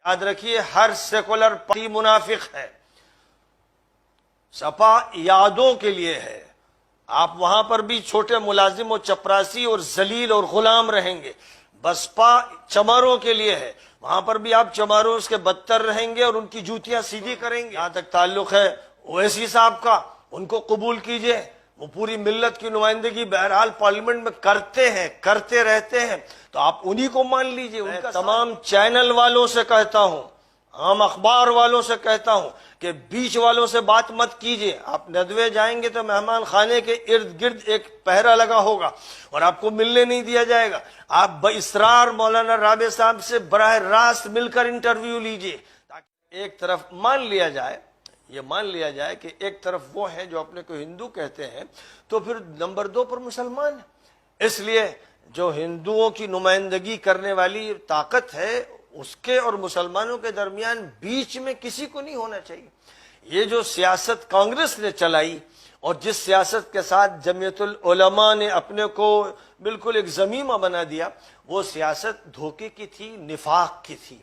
یاد رکھیے ہر secular party منافق ہے. سپا یادوں کے لیے ہے. آپ وہاں پر بھی چھوٹے ملازم و چپراسی اور ذلیل اور غلام رہیں گے. بسپا چماروں کے لیے ہے. وہاں پر بھی آپ چماروں کے بدتر رہیں گے اور ان کی جوتیاں سیدھی کریں گے. جہاں تک تعلق ہے اویسی صاحب کا، ان کو قبول کیجئے. وہ پوری ملت کی نمائندگی بہرحال پارلیمنٹ میں کرتے ہیں، کرتے رہتے ہیں، تو آپ انہی کو مان لیجئے. ان کا تمام چینل والوں سے کہتا ہوں، عام اخبار والوں سے کہتا ہوں کہ بیچ والوں سے بات مت کیجئے. آپ ندوے جائیں گے تو مہمان خانے کے ارد گرد ایک پہرا لگا ہوگا اور آپ کو ملنے نہیں دیا جائے گا. آپ باصرار مولانا رابع صاحب سے براہ راست مل کر انٹرویو لیجئے، تاکہ ایک طرف مان لیا جائے کہ ایک طرف وہ ہیں جو اپنے کو ہندو کہتے ہیں، تو پھر نمبر 2 پر مسلمان ہیں. اس لیے جو ہندوؤں کی نمائندگی کرنے والی طاقت ہے، اس کے اور مسلمانوں کے درمیان بیچ میں کسی کو نہیں ہونا چاہیے. یہ جو سیاست کانگریس نے چلائی اور جس سیاست کے ساتھ جمعیت العلماء نے اپنے کو بالکل ایک ضمیمہ بنا دیا، وہ سیاست دھوکے کی تھی، نفاق کی تھی.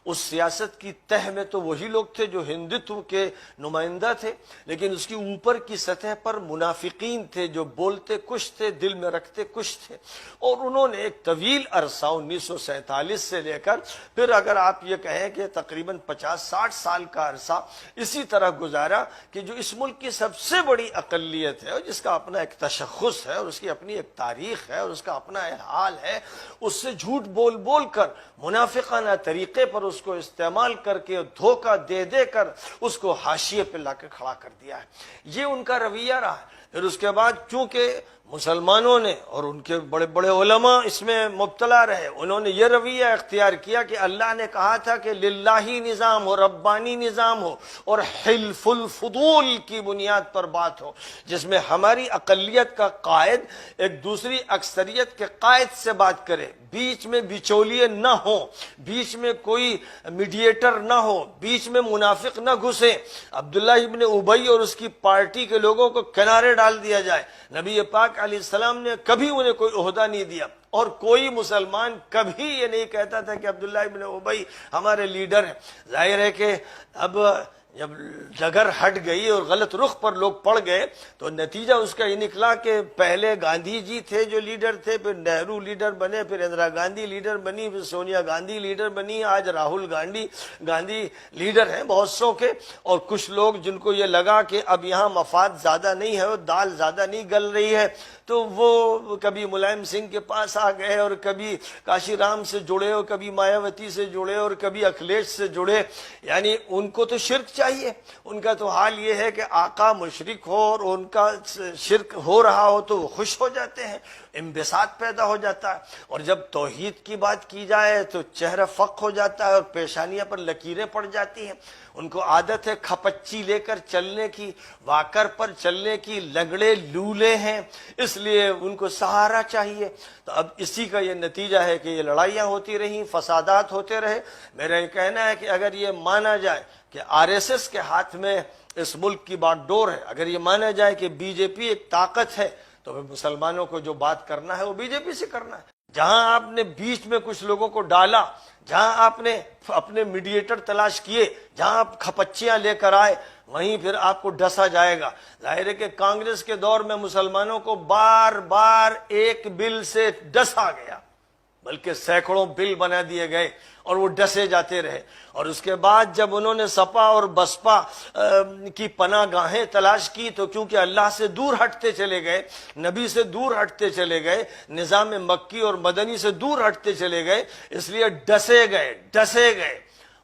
اس سیاست کی تہ میں تو وہی لوگ تھے جو ہندوتو کے نمائندہ تھے، لیکن اس کی اوپر کی سطح پر منافقین تھے جو بولتے کچھ تھے، دل میں رکھتے کچھ تھے. اور انہوں نے ایک طویل عرصہ 1947 سے لے کر پھر اگر آپ یہ کہیں کہ تقریباً 50-60 سال کا عرصہ اسی طرح گزارا کہ جو اس ملک کی سب سے بڑی اقلیت ہے اور جس کا اپنا ایک تشخص ہے اور اس کی اپنی ایک تاریخ ہے اور اس کا اپنا ایک حال ہے، اس سے جھوٹ بول بول کر منافقانہ طریقے پر اس کو استعمال کر کے دھوکہ دے دے کر اس کو حاشیے پہ لا کے کھڑا کر دیا ہے. یہ ان کا رویہ رہا ہے. پھر اس کے بعد چونکہ مسلمانوں نے اور ان کے بڑے بڑے علماء اس میں مبتلا رہے، انہوں نے یہ رویہ اختیار کیا کہ اللہ نے کہا تھا کہ للہی نظام ہو، ربانی نظام ہو اور حلف الفضول کی بنیاد پر بات ہو، جس میں ہماری اقلیت کا قائد ایک دوسری اکثریت کے قائد سے بات کرے، بیچ میں بچولیے نہ ہوں، بیچ میں کوئی میڈیٹر نہ ہو، بیچ میں منافق نہ گھسے. عبداللہ ابن ابی اور اس کی پارٹی کے لوگوں کو کنارے ڈال دیا جائے. نبی پاک علیہ السلام نے کبھی انہیں کوئی عہدہ نہیں دیا اور کوئی مسلمان کبھی یہ نہیں کہتا تھا کہ عبداللہ ابن ابی ہمارے لیڈر ہیں. ظاہر ہے کہ اب جب ڈگر ہٹ گئی اور غلط رخ پر لوگ پڑ گئے تو نتیجہ اس کا یہ نکلا کہ پہلے گاندھی جی تھے جو لیڈر تھے، پھر نہرو لیڈر بنے، پھر اندرا گاندھی لیڈر بنی، پھر سونیا گاندھی لیڈر بنی، آج راہل گاندھی لیڈر ہیں بہت سو کے. اور کچھ لوگ جن کو یہ لگا کہ اب یہاں مفاد زیادہ نہیں ہے اور دال زیادہ نہیں گل رہی ہے، تو وہ کبھی ملائم سنگھ کے پاس آ گئے اور کبھی کاشی رام سے جڑے اور کبھی مایاوتی سے جڑے اور کبھی اکھلیش سے جڑے. یعنی ان کو تو شرک چاہیے، ان کا تو حال یہ ہے کہ آقا مشرک ہو اور ان کا شرک ہو رہا ہو تو وہ خوش ہو جاتے ہیں، انبساط پیدا ہو جاتا ہے. اور جب توحید کی بات کی جائے تو چہرہ فق ہو جاتا ہے اور پیشانیاں پر لکیریں پڑ جاتی ہیں. ان کو عادت ہے کھپچی لے کر چلنے کی، واکر پر چلنے کی، لنگڑے لولے ہیں، اس لیے ان کو سہارا چاہیے. تو اب اسی کا یہ نتیجہ ہے کہ یہ لڑائیاں ہوتی رہیں، فسادات ہوتے رہے. میرا یہ کہنا ہے کہ اگر یہ مانا جائے کہ RSS کے ہاتھ میں اس ملک کی بات ڈور ہے، اگر یہ مانا جائے کہ BJP ایک طاقت ہے، تو پھر مسلمانوں کو جو بات کرنا ہے وہ BJP سے کرنا ہے. جہاں آپ نے بیچ میں کچھ لوگوں کو ڈالا، جہاں آپ نے اپنے میڈیٹر تلاش کیے، جہاں آپ کھپچیاں لے کر آئے، وہیں پھر آپ کو ڈسا جائے گا. ظاہر ہے کہ کانگریس کے دور میں مسلمانوں کو بار بار ایک بل سے ڈسا گیا، بلکہ سینکڑوں بل بنا دیے گئے اور وہ ڈسے جاتے رہے. اور اس کے بعد جب انہوں نے سپا اور بسپا کی پناہ گاہیں تلاش کی تو کیونکہ اللہ سے دور ہٹتے چلے گئے، نبی سے دور ہٹتے چلے گئے، نظام مکی اور مدنی سے دور ہٹتے چلے گئے، اس لیے ڈسے گئے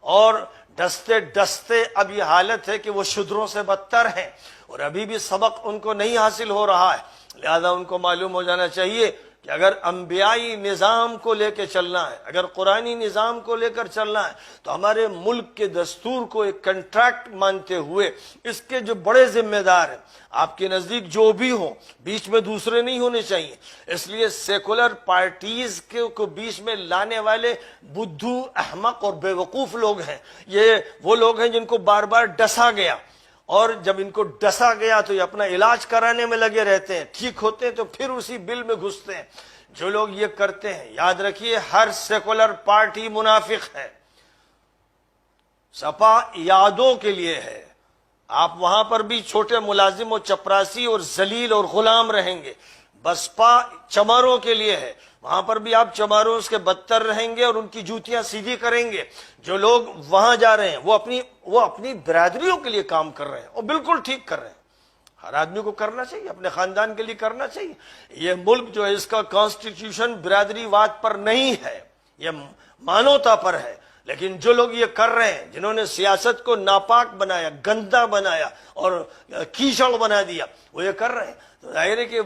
اور ڈستے ڈستے اب یہ حالت ہے کہ وہ شودروں سے بدتر ہیں اور ابھی بھی سبق ان کو نہیں حاصل ہو رہا ہے. لہذا ان کو معلوم ہو جانا چاہیے کہ اگر انبیائی نظام کو لے کے چلنا ہے، اگر قرآنی نظام کو لے کر چلنا ہے، تو ہمارے ملک کے دستور کو ایک کنٹریکٹ مانتے ہوئے اس کے جو بڑے ذمہ دار ہیں آپ کے نزدیک جو بھی ہوں، بیچ میں دوسرے نہیں ہونے چاہیے. اس لیے سیکولر پارٹیز کو بیچ میں لانے والے بدھو، احمق اور بے وقوف لوگ ہیں. یہ وہ لوگ ہیں جن کو بار بار ڈسا گیا، اور جب ان کو ڈسا گیا تو یہ اپنا علاج کرانے میں لگے رہتے ہیں، ٹھیک ہوتے ہیں تو پھر اسی بل میں گھستے ہیں. جو لوگ یہ کرتے ہیں، یاد رکھیے ہر سیکولر پارٹی منافق ہے. सपा यादों के लिए है। आप वहां पर भी छोटे मुलाजिम और चपरासी और जलील और गुलाम रहेंगे। बसपा चमारों के लिए है, वहां पर भी आप चमारों के बदतर रहेंगे और उनकी जूतियां सीधी करेंगे। जो लोग वहां जा रहे हैं वो अपनी बिरादरियों के लिए काम कर रहे हैं और बिल्कुल ठीक कर रहे हैं। हर आदमी को करना चाहिए, अपने खानदान के लिए करना चाहिए। ये मुल्क जो है इसका कॉन्स्टिट्यूशन बिरादरीवाद पर नहीं है, ये मानवता पर है। लेकिन जो लोग ये कर रहे हैं, जिन्होंने सियासत को नापाक बनाया, गंदा बनाया और कीचड़ बना दिया, वो ये कर रहे हैं। तो जाहिर है कि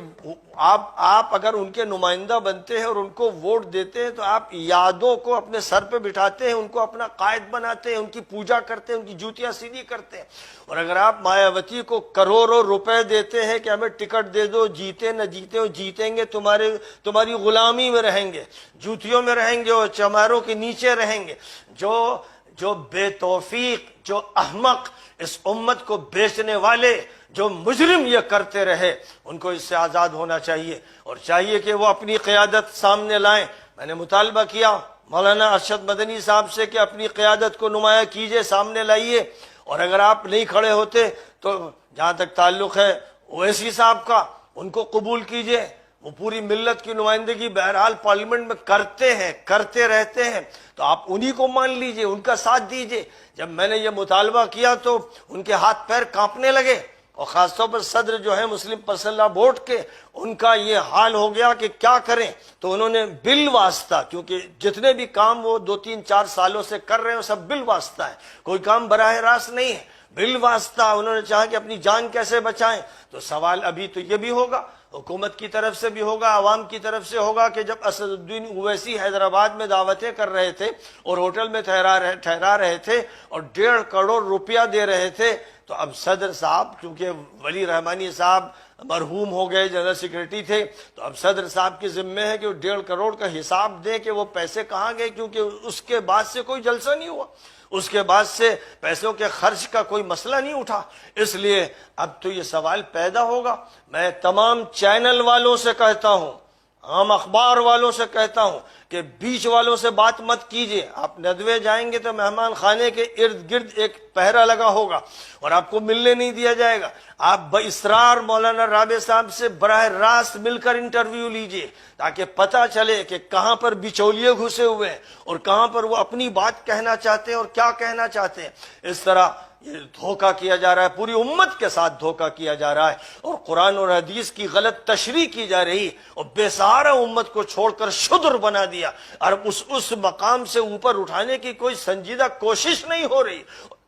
आप अगर उनके नुमाइंदा बनते हैं और उनको वोट देते हैं तो आप यादों को अपने सर पे बिठाते हैं, उनको अपना कायद बनाते हैं, उनकी पूजा करते हैं, उनकी जूतियां सीधी करते हैं। और अगर आप मायावती को करोड़ों रुपए देते हैं कि हमें टिकट दे दो, जीते न जीते हो, जीतेंगे तुम्हारी गुलामी में रहेंगे, जूतियों में रहेंगे और चमारों के नीचे रहेंगे। जो बेतौफीक, जो अहमक, इस उम्मत को बेचने वाले, जो मुजरिम ये करते रहे, उनको इससे आजाद होना चाहिए और चाहिए कि वो अपनी क़यादत सामने लाएं। मैंने मुतालबा किया मौलाना अरशद मदनी साहब से कि अपनी क़यादत को नुमाया कीजिए, सामने लाइए। और अगर आप नहीं खड़े होते तो जहां तक ताल्लुक है ओवैसी साहब का, उनको कबूल कीजिए। वो पूरी मिल्लत की नुमाइंदगी बहरहाल पार्लियामेंट में करते हैं, करते रहते हैं, तो आप उन्हीं को मान लीजिए, उनका साथ दीजिए। जब मैंने ये मुतालबा किया तो उनके हाथ पैर कांपने लगे और खासतौर पर सदर जो है मुस्लिम पर्सनल लॉ बोर्ड के, उनका ये हाल हो गया कि क्या करें। तो उन्होंने बिल वास्ता, क्योंकि जितने भी काम वो 2-3-4 सालों से कर रहे हैं सब बिल वास्ता है, कोई काम बराह रास्त नहीं है, बिल वास्ता उन्होंने चाहा कि अपनी जान कैसे बचाएं। तो सवाल अभी तो ये भी होगा, हुकूमत की तरफ से भी होगा, आवाम की तरफ से होगा कि जब असदुद्दीन ओवैसी हैदराबाद में दावतें कर रहे थे और होटल में ठहरा रहे थे और 1.5 करोड़ रुपया दे रहे थे, तो अब सदर साहब, क्योंकि वली रहमानी साहब मरहूम हो गए, जनरल सेक्रेटरी थे, तो अब सदर साहब की जिम्मे है कि वो 1.5 करोड़ का हिसाब दें कि वो पैसे कहाँ गए, क्योंकि उसके बाद से कोई जलसा नहीं हुआ, उसके बाद से पैसों के खर्च का कोई मसला नहीं उठा। इसलिए अब तो ये सवाल पैदा होगा। मैं तमाम चैनल वालों से कहता हूं, आम अखबार वालों से कहता हूं कि बीच वालों से बात मत कीजिए। आप नदवे जाएंगे तो मेहमान खाने के इर्द गिर्द एक पहरा लगा होगा और आपको मिलने नहीं दिया जाएगा। आप बइसरार मौलाना राबे साहब से बराह रास्त मिलकर इंटरव्यू लीजिए ताकि पता चले कि कहां पर बिचौलिए घुसे हुए हैं और कहां पर वो अपनी बात कहना चाहते हैं और क्या कहना चाहते हैं। इस तरह ये धोखा किया जा रहा है, पूरी उम्मत के साथ धोखा किया जा रहा है और कुरान और हदीस की गलत तशरीह की जा रही और बेसहारा उम्मत को छोड़कर शुद्र बना दिया और उस मकाम से ऊपर उठाने की कोई संजीदा कोशिश नहीं हो रही।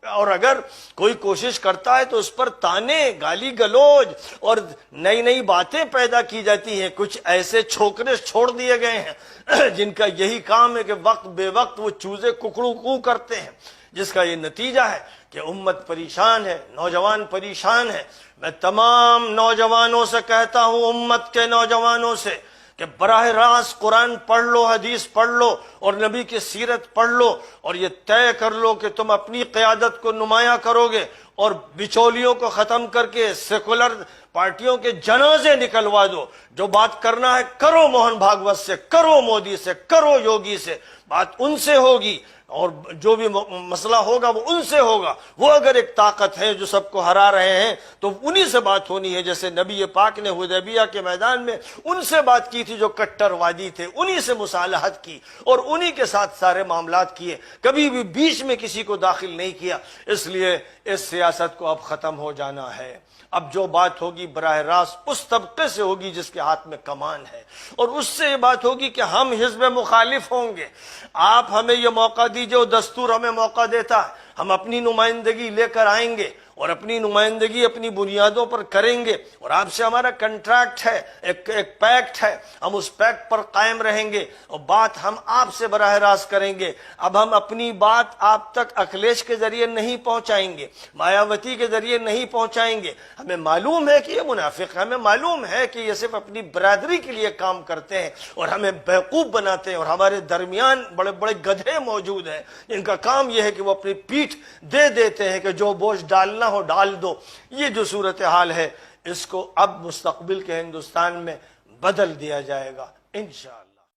और अगर कोई कोशिश करता है तो उस पर ताने, गाली गलौज और नई नई बातें पैदा की जाती हैं। कुछ ऐसे छोकरे छोड़ दिए गए हैं जिनका यही काम है कि वक्त बेवक्त वो चूजे कुकड़ू कू करते हैं, जिसका ये नतीजा है कि उम्मत परेशान है, नौजवान परेशान है। मैं तमाम नौजवानों से कहता हूं, उम्मत के नौजवानों से, कि बराह रास्त कुरान पढ़ लो, हदीस पढ़ लो और नबी की सीरत पढ़ लो और ये तय कर लो कि तुम अपनी क़यादत को नुमाया करोगे और बिचौलियों को खत्म करके सेकुलर पार्टियों के जनाजे निकलवा दो। जो बात करना है करो मोहन भागवत से, करो मोदी से, करो योगी से, बात उनसे होगी और जो भी मसला होगा वो उनसे होगा। वो अगर एक ताकत है जो सबको हरा रहे हैं तो उन्हीं से बात होनी है। जैसे नबी पाक ने हुदैबिया के मैदान में उनसे बात की थी जो कट्टरवादी थे, उन्हीं से मुसालहत की और उन्हीं के साथ सारे मामलात किए, कभी भी बीच में किसी को दाखिल नहीं किया। इसलिए इस सियासत को अब खत्म हो जाना है। अब जो बात होगी बराह रास्त उस तबके से होगी जिसके हाथ में कमान है और उससे ये बात होगी कि हम हिज़्ब मुखालिफ होंगे। आप हमें ये मौका दीजिए, वो दस्तूर हमें मौका देता है, हम अपनी नुमाइंदगी लेकर आएंगे और अपनी नुमाइंदगी अपनी बुनियादों पर करेंगे और आपसे हमारा कंट्रैक्ट है, एक पैक्ट है, हम उस पैक्ट पर कायम रहेंगे और बात हम आपसे बराह रास्त करेंगे। अब हम अपनी बात आप तक अखिलेश के जरिए नहीं पहुंचाएंगे, मायावती के जरिए नहीं पहुंचाएंगे। हमें मालूम है कि ये मुनाफिक, हमें मालूम है कि ये सिर्फ अपनी बरादरी के लिए काम करते हैं और हमें बेवकूफ बनाते हैं और हमारे दरमियान बड़े बड़े गधे मौजूद हैं जिनका काम यह है कि वो अपनी पीठ दे देते हैं कि जो बोझ डालना हो डाल दो। ये जो सूरत हाल है इसको अब मुस्तकबिल के हिंदुस्तान में बदल दिया जाएगा इंशाअल्लाह।